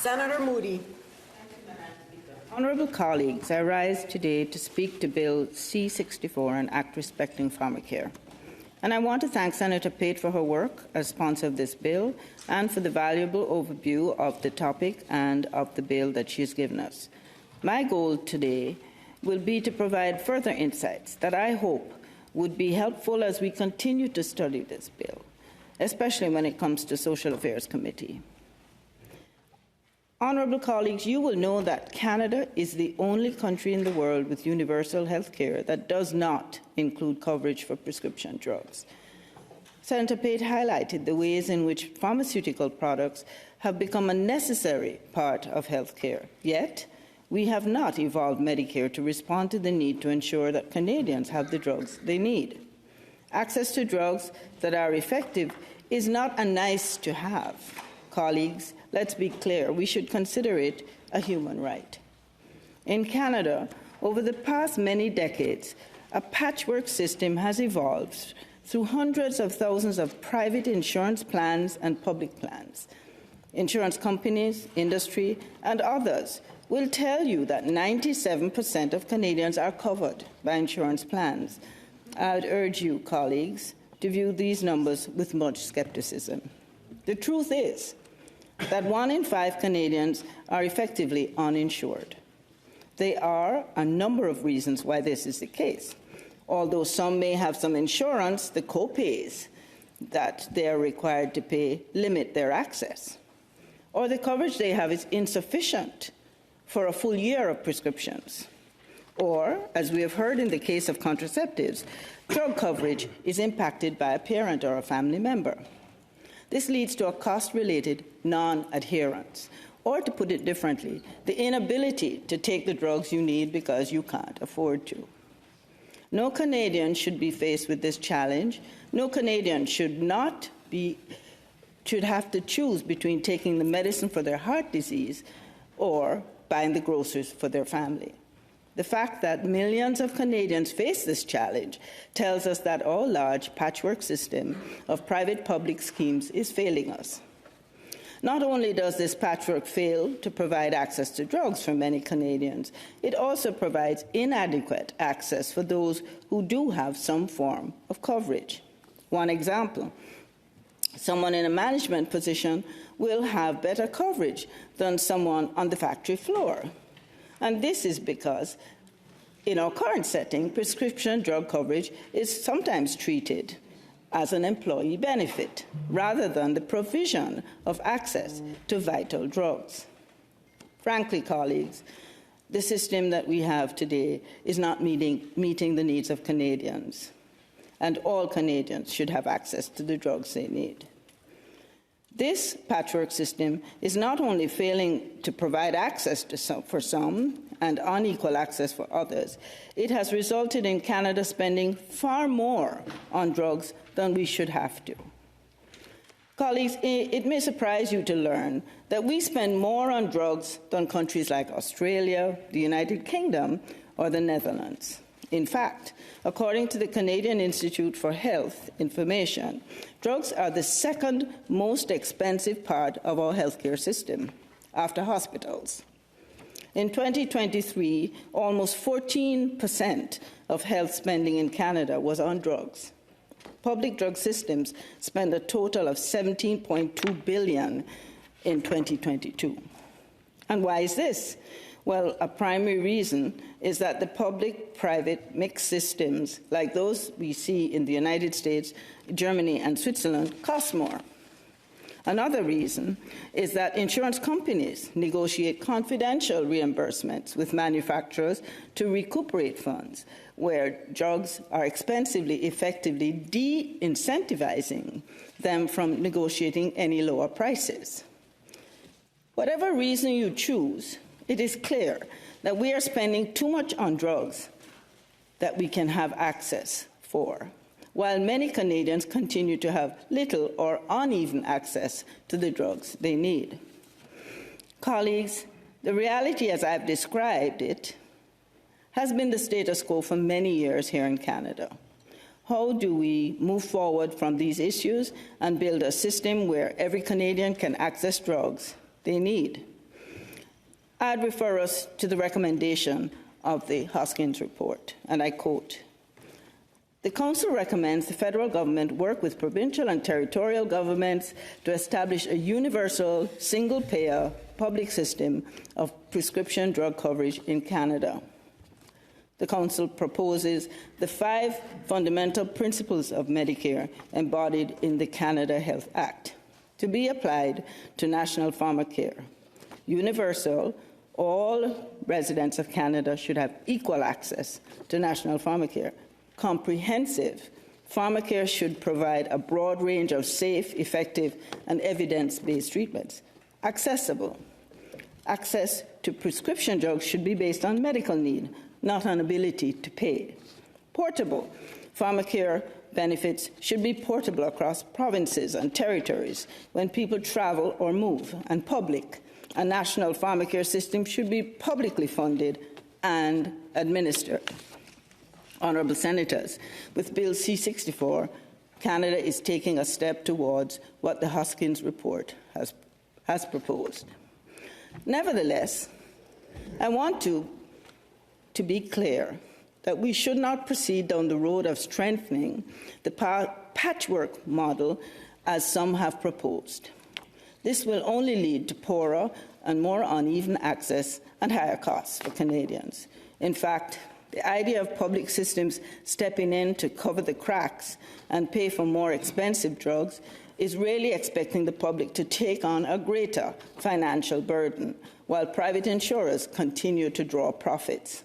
Senator Moody. Honourable colleagues, I rise today to speak to Bill C-64, an act respecting pharmacare. And I want to thank Senator Pate for her work as sponsor of this bill and for the valuable overview of the topic and of the bill that she has given us. My goal today will be to provide further insights that I hope would be helpful as we continue to study this bill, especially when it comes to Social Affairs Committee. Honourable colleagues, you will know that Canada is the only country in the world with universal health care that does not include coverage for prescription drugs. Senator Pate highlighted the ways in which pharmaceutical products have become a necessary part of health care. Yet, we have not evolved Medicare to respond to the need to ensure that Canadians have the drugs they need. Access to drugs that are effective is not a nice to have. Colleagues, let's be clear, we should consider it a human right. In Canada, over the past many decades, a patchwork system has evolved through hundreds of thousands of private insurance plans and public plans. Insurance companies, industry, and others will tell you that 97% of Canadians are covered by insurance plans. I would urge you, colleagues, to view these numbers with much skepticism. The truth is that 1 in 5 Canadians are effectively uninsured. There are a number of reasons why this is the case. Although some may have some insurance, the co-pays that they are required to pay limit their access, or the coverage they have is insufficient for a full year of prescriptions. Or, as we have heard in the case of contraceptives, drug coverage is impacted by a parent or a family member. This leads to a cost-related non-adherence, or to put it differently, the inability to take the drugs you need because you can't afford to. No Canadian should be faced with this challenge. No Canadian should have to choose between taking the medicine for their heart disease or buying the groceries for their family. The fact that millions of Canadians face this challenge tells us that our large patchwork system of private-public schemes is failing us. Not only does this patchwork fail to provide access to drugs for many Canadians, it also provides inadequate access for those who do have some form of coverage. One example, someone in a management position will have better coverage than someone on the factory floor. And this is because, in our current setting, prescription drug coverage is sometimes treated as an employee benefit rather than the provision of access to vital drugs. Frankly, colleagues, the system that we have today is not meeting the needs of Canadians, and all Canadians should have access to the drugs they need. This patchwork system is not only failing to provide access for some and unequal access for others, it has resulted in Canada spending far more on drugs than we should have to. Colleagues, it may surprise you to learn that we spend more on drugs than countries like Australia, the United Kingdom, or the Netherlands. In fact, according to the Canadian Institute for Health Information, drugs are the second most expensive part of our healthcare system, after hospitals. In 2023, almost 14% of health spending in Canada was on drugs. Public drug systems spend a total of $17.2 billion in 2022. And why is this? Well, a primary reason is that the public-private mixed systems, like those we see in the United States, Germany, and Switzerland, cost more. Another reason is that insurance companies negotiate confidential reimbursements with manufacturers to recuperate funds, where drugs are expensively, effectively de-incentivizing them from negotiating any lower prices. Whatever reason you choose, it is clear that we are spending too much on drugs that we can have access for, while many Canadians continue to have little or uneven access to the drugs they need. Colleagues, the reality as I've described it has been the status quo for many years here in Canada. How do we move forward from these issues and build a system where every Canadian can access drugs they need? I'd refer us to the recommendation of the Hoskins report, and I quote, "The Council recommends the federal government work with provincial and territorial governments to establish a universal, single-payer public system of prescription drug coverage in Canada." The Council proposes the 5 fundamental principles of Medicare embodied in the Canada Health Act to be applied to national pharmacare. Universal, all residents of Canada should have equal access to national pharmacare. Comprehensive, pharmacare should provide a broad range of safe, effective, and evidence-based treatments. Accessible, access to prescription drugs should be based on medical need, not on ability to pay. Portable, pharmacare benefits should be portable across provinces and territories when people travel or move. And public, a national pharmacare system should be publicly funded and administered. Honourable Senators, with Bill C-64, Canada is taking a step towards what the Hoskins report has proposed. Nevertheless, I want to be clear that we should not proceed down the road of strengthening the patchwork model as some have proposed. This will only lead to poorer and more uneven access and higher costs for Canadians. In fact, the idea of public systems stepping in to cover the cracks and pay for more expensive drugs is really expecting the public to take on a greater financial burden while private insurers continue to draw profits.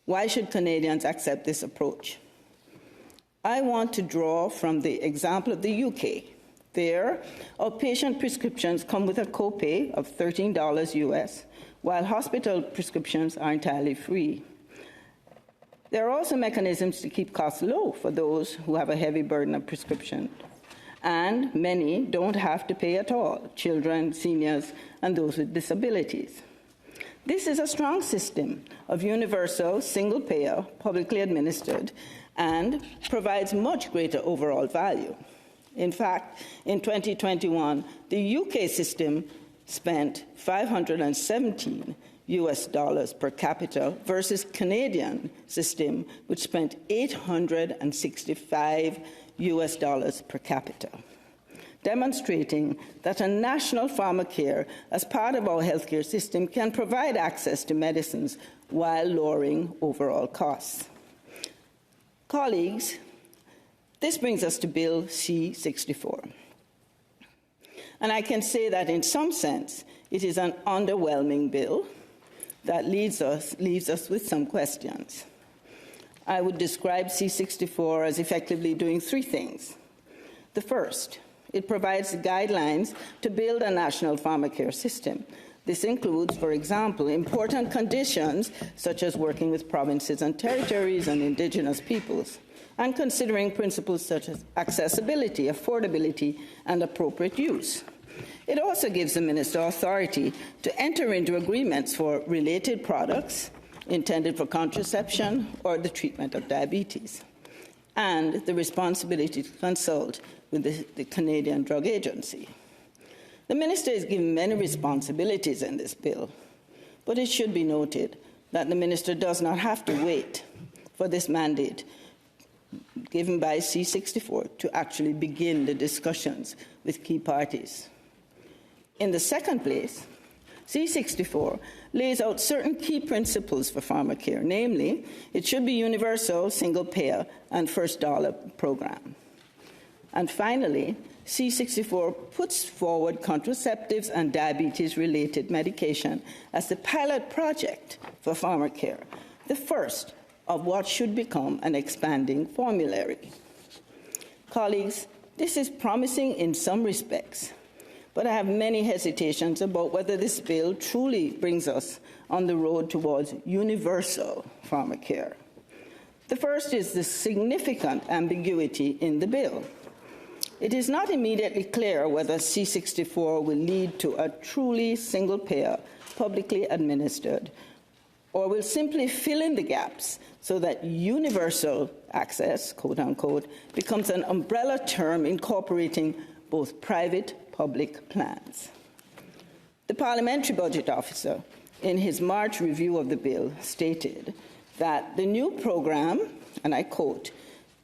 Why should Canadians accept this approach? I want to draw from the example of the UK. There, outpatient prescriptions come with a copay of $13 US, while hospital prescriptions are entirely free. There are also mechanisms to keep costs low for those who have a heavy burden of prescription, and many don't have to pay at all: children, seniors, and those with disabilities. This is a strong system of universal, single-payer, publicly administered, and provides much greater overall value. In fact, in 2021, the UK system spent $517 US per capita versus Canadian system, which spent $865 US per capita, demonstrating that a national pharmacare as part of our healthcare system can provide access to medicines while lowering overall costs. Colleagues, this brings us to Bill C-64. And I can say that in some sense, it is an underwhelming bill that leaves us with some questions. I would describe C-64 as effectively doing 3 things. The first, it provides guidelines to build a national pharmacare system. This includes, for example, important conditions such as working with provinces and territories and Indigenous peoples, and considering principles such as accessibility, affordability, and appropriate use. It also gives the minister authority to enter into agreements for related products intended for contraception or the treatment of diabetes, and the responsibility to consult with the Canadian Drug Agency. The minister is given many responsibilities in this bill, but it should be noted that the minister does not have to wait for this mandate given by C-64 to actually begin the discussions with key parties. In the second place, C-64 lays out certain key principles for pharmacare, namely, it should be universal, single-payer, and first-dollar program. And finally, C-64 puts forward contraceptives and diabetes-related medication as the pilot project for pharmacare, the first of what should become an expanding formulary. Colleagues, this is promising in some respects, but I have many hesitations about whether this bill truly brings us on the road towards universal pharmacare. The first is the significant ambiguity in the bill. It is not immediately clear whether C-64 will lead to a truly single-payer, publicly administered, or will simply fill in the gaps so that universal access, quote-unquote, becomes an umbrella term incorporating both private public plans. The Parliamentary Budget Officer in his March review of the bill, stated that the new program, and I quote,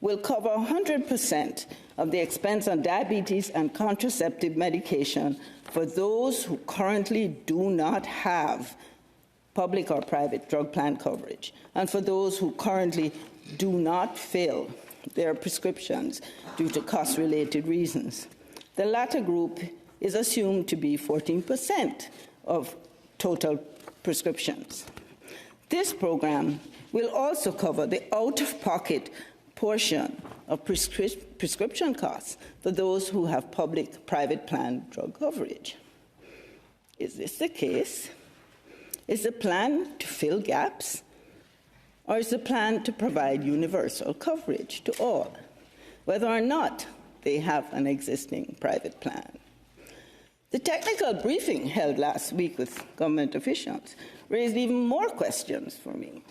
will cover 100% of the expense on diabetes and contraceptive medication for those who currently do not have public or private drug plan coverage, and for those who currently do not fill their prescriptions due to cost-related reasons. The latter group is assumed to be 14% of total prescriptions. This program will also cover the out-of-pocket portion of prescription costs for those who have public-private plan drug coverage. Is this the case? Is the plan to fill gaps, or is the plan to provide universal coverage to all, whether or not they have an existing private plan? The technical briefing held last week with government officials raised even more questions for me.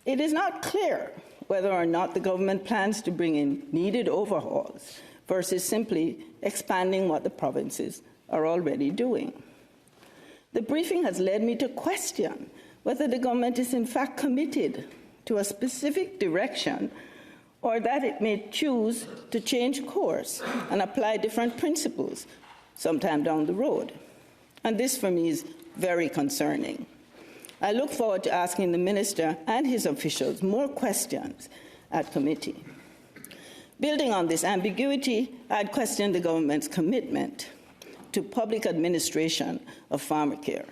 It is not clear whether or not the government plans to bring in needed overhauls versus simply expanding what the provinces are already doing. The briefing has led me to question whether the government is in fact committed to a specific direction, or that it may choose to change course and apply different principles sometime down the road. And this, for me, is very concerning. I look forward to asking the Minister and his officials more questions at committee. Building on this ambiguity, I'd question the government's commitment to public administration of Pharmacare.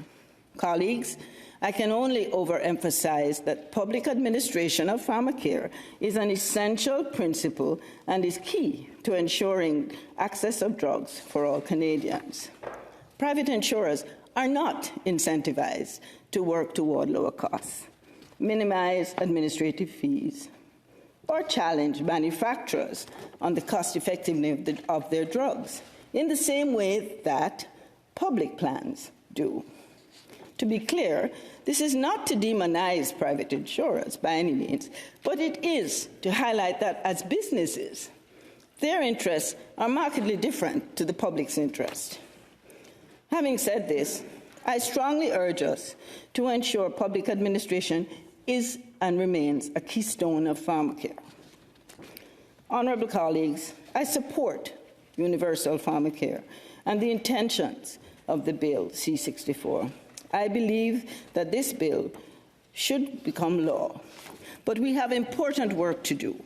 Colleagues, I can only overemphasize that public administration of Pharmacare is an essential principle and is key to ensuring access of drugs for all Canadians. Private insurers are not incentivized to work toward lower costs, minimize administrative fees, or challenge manufacturers on the cost-effectiveness of their drugs, in the same way that public plans do. To be clear, this is not to demonize private insurers by any means, but it is to highlight that as businesses, their interests are markedly different to the public's interest. Having said this, I strongly urge us to ensure public administration is and remains a keystone of Pharmacare. Honourable colleagues, I support universal Pharmacare and the intentions of the bill C-64. I believe that this bill should become law, but we have important work to do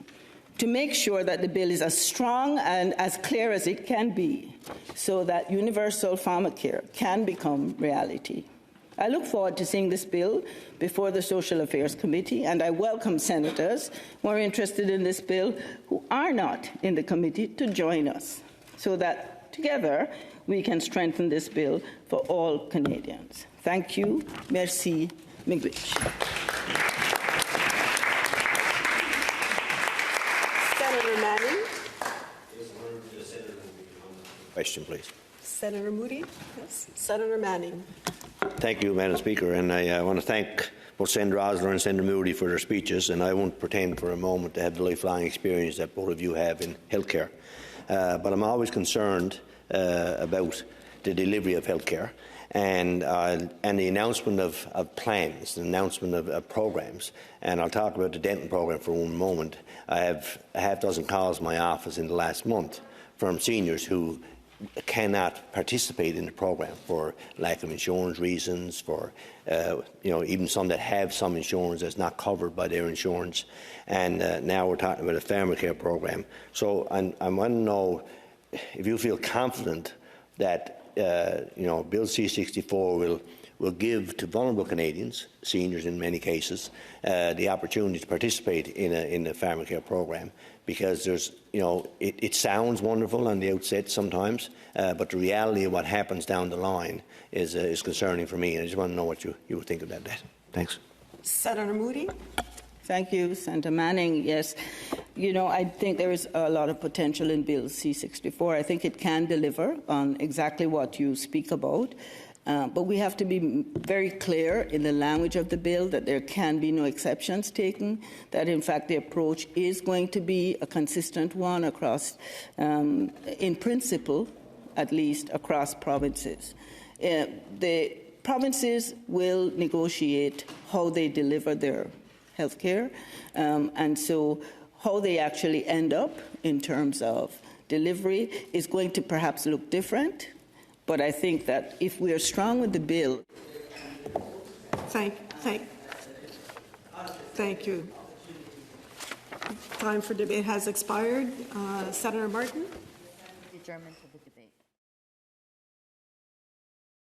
to make sure that the bill is as strong and as clear as it can be so that universal Pharmacare can become reality. I look forward to seeing this bill before the Social Affairs Committee, and I welcome senators who are interested in this bill who are not in the committee to join us so that together we can strengthen this bill for all Canadians. Thank you. Merci. Miigwech. Senator Manning. Question, please. Senator Moody. Yes. Senator Manning. Thank you, Madam Speaker, and I want to thank both Senator Osler and Senator Moody for their speeches, and I won't pretend for a moment to have the lifelong experience that both of you have in healthcare. But I'm always concerned about the delivery of healthcare and the announcement of plans, the announcement of programs. And I'll talk about the dental program for one moment. I have a half dozen calls in my office in the last month from seniors who cannot participate in the program for lack of insurance reasons, for even some that have some insurance that's not covered by their insurance. And now we're talking about a Pharmacare program. So I want to know if you feel confident that Bill C-64 will give to vulnerable Canadians, seniors in many cases, the opportunity to participate in the Pharmacare program, because there's, it sounds wonderful on the outset sometimes, but the reality of what happens down the line is concerning for me, and I just want to know what you would think about that. Thanks. Senator Moody. Thank you, Senator Manning. Yes, I think there is a lot of potential in Bill C-64. I think it can deliver on exactly what you speak about. But we have to be very clear in the language of the bill that there can be no exceptions taken, that in fact the approach is going to be a consistent one across, in principle, at least across provinces. The provinces will negotiate how they deliver their health care, and so how they actually end up in terms of delivery is going to perhaps look different. But I think that if we are strong with the bill... Thank you. Time for debate has expired. Senator Martin? Adjournment of the debate.